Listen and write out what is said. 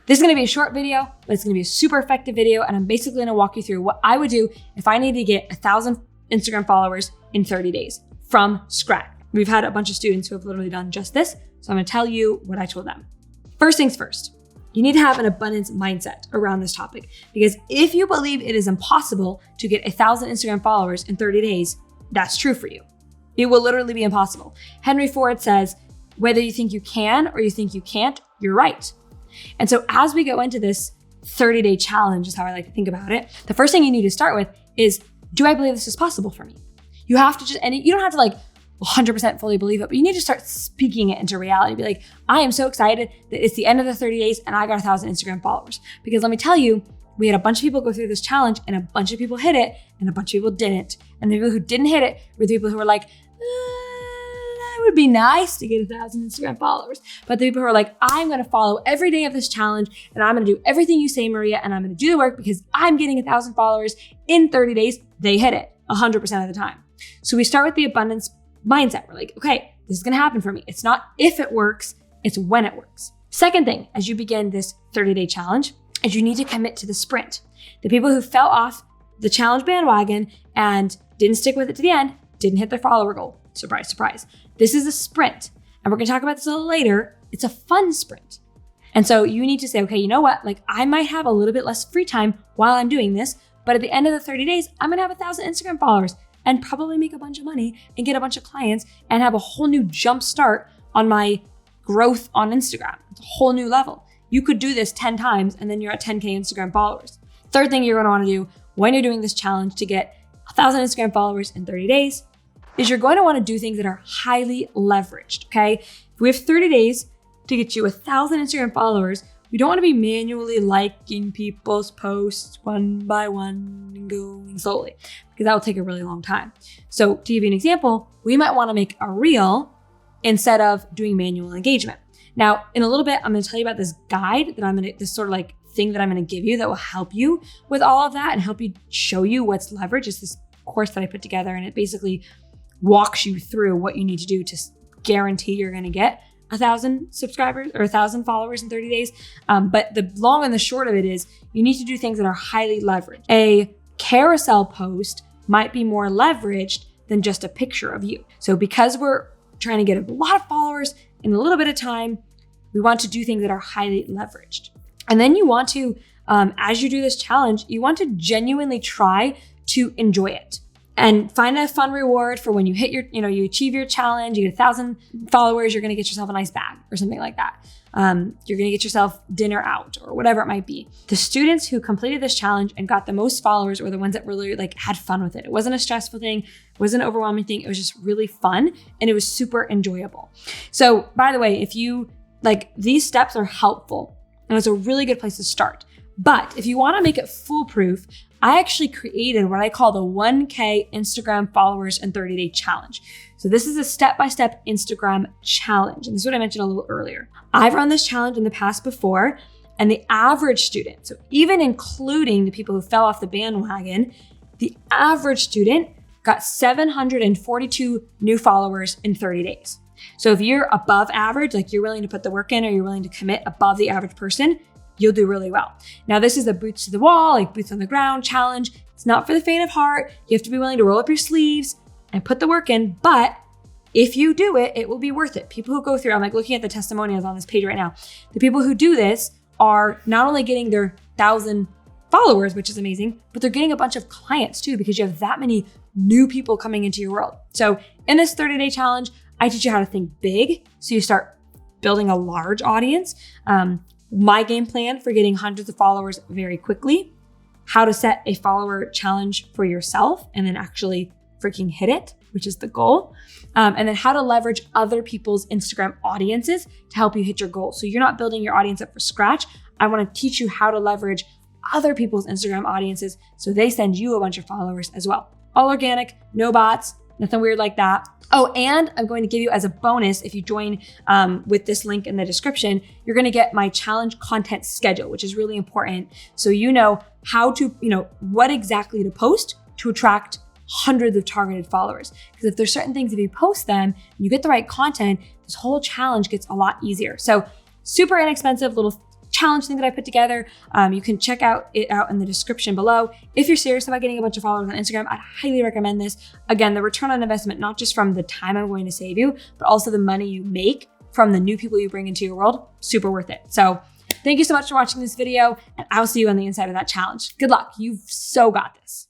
This is gonna be a short video, but it's gonna be a super effective video. And I'm basically gonna walk you through what I would do if I needed to get 1,000 Instagram followers in 30 days from scratch. We've had a bunch of students who have literally done just this. So I'm gonna tell you what I told them. First things first, you need to have an abundance mindset around this topic, because if you believe it is impossible to get 1,000 Instagram followers in 30 days, that's true for you. It will literally be impossible. Henry Ford says, whether you think you can or you think you can't, you're right. And so as we go into this 30-day challenge is how I like to think about it. The first thing you need to start with is, do I believe this is possible for me? You have to just, and you don't have to like 100% fully believe it, but you need to start speaking it into reality. Be like, I am so excited that it's the end of the 30 days and I got 1,000 Instagram followers. Because let me tell you, we had a bunch of people go through this challenge and a bunch of people hit it and a bunch of people didn't. And the people who didn't hit it were the people who were like, it would be nice to get 1,000 Instagram followers. But the people who are like, I'm gonna follow every day of this challenge and I'm gonna do everything you say, Maria, and I'm gonna do the work because I'm getting 1,000 followers in 30 days, they hit it 100% of the time. So we start with the abundance mindset. We're like, okay, this is gonna happen for me. It's not if it works, it's when it works. Second thing, as you begin this 30-day challenge, is you need to commit to the sprint. The people who fell off the challenge bandwagon and didn't stick with it to the end, didn't hit their follower goal. Surprise, surprise. This is a sprint. And we're gonna talk about this a little later. It's a fun sprint. And so you need to say, okay, you know what? Like I might have a little bit less free time while I'm doing this, but at the end of the 30 days, I'm gonna have 1,000 Instagram followers and probably make a bunch of money and get a bunch of clients and have a whole new jump start on my growth on Instagram. It's a whole new level. You could do this 10 times and then you're at 10K Instagram followers. Third thing you're gonna wanna do when you're doing this challenge to get 1,000 Instagram followers in 30 days is you're going to wanna do things that are highly leveraged, okay? If we have 30 days to get you 1,000 Instagram followers, we don't wanna be manually liking people's posts one by one and going slowly, because that will take a really long time. So to give you an example, we might wanna make a reel instead of doing manual engagement. Now, in a little bit, I'm gonna tell you about this guide that this sort of like thing that I'm gonna give you that will help you with all of that and help you show you what's leverage. It's this course that I put together and it basically walks you through what you need to do to guarantee you're gonna get 1,000 subscribers or 1,000 followers in 30 days. But the long and the short of it is you need to do things that are highly leveraged. A carousel post might be more leveraged than just a picture of you. So because we're trying to get a lot of followers in a little bit of time, we want to do things that are highly leveraged. And then you want to, as you do this challenge, you want to genuinely try to enjoy it. And find a fun reward for when you hit you achieve your challenge, you get 1,000 followers, you're gonna get yourself a nice bag or something like that. You're gonna get yourself dinner out or whatever it might be. The students who completed this challenge and got the most followers were the ones that really like had fun with it. It wasn't a stressful thing, it wasn't an overwhelming thing, it was just really fun and it was super enjoyable. So by the way, if you like, these steps are helpful and it's a really good place to start. But if you wanna make it foolproof, I actually created what I call the 1K Instagram followers in 30-day challenge. So this is a step-by-step Instagram challenge. And this is what I mentioned a little earlier. I've run this challenge in the past before, and the average student, so even including the people who fell off the bandwagon, the average student got 742 new followers in 30 days. So if you're above average, like you're willing to put the work in or you're willing to commit above the average person, you'll do really well. Now, this is a boots to the wall, like boots on the ground challenge. It's not for the faint of heart. You have to be willing to roll up your sleeves and put the work in, but if you do it, it will be worth it. People who go through, I'm like looking at the testimonials on this page right now. The people who do this are not only getting their 1,000 followers, which is amazing, but they're getting a bunch of clients too, because you have that many new people coming into your world. So in this 30-day challenge, I teach you how to think big. So you start building a large audience. My game plan for getting hundreds of followers very quickly, how to set a follower challenge for yourself and then actually freaking hit it, which is the goal. And then how to leverage other people's Instagram audiences to help you hit your goals. So you're not building your audience up from scratch. I want to teach you how to leverage other people's Instagram audiences so they send you a bunch of followers as well. All organic, no bots, nothing weird like that. Oh, and I'm going to give you as a bonus, if you join with this link in the description, you're going to get my challenge content schedule, which is really important. So you know how to, what exactly to post to attract hundreds of targeted followers. Because if there's certain things, if you post them, and you get the right content, this whole challenge gets a lot easier. So super inexpensive little challenge thing that I put together. You can check it out in the description below. If you're serious about getting a bunch of followers on Instagram, I'd highly recommend this. Again, the return on investment, not just from the time I'm going to save you, but also the money you make from the new people you bring into your world, super worth it. So thank you so much for watching this video, and I'll see you on the inside of that challenge. Good luck. You've so got this.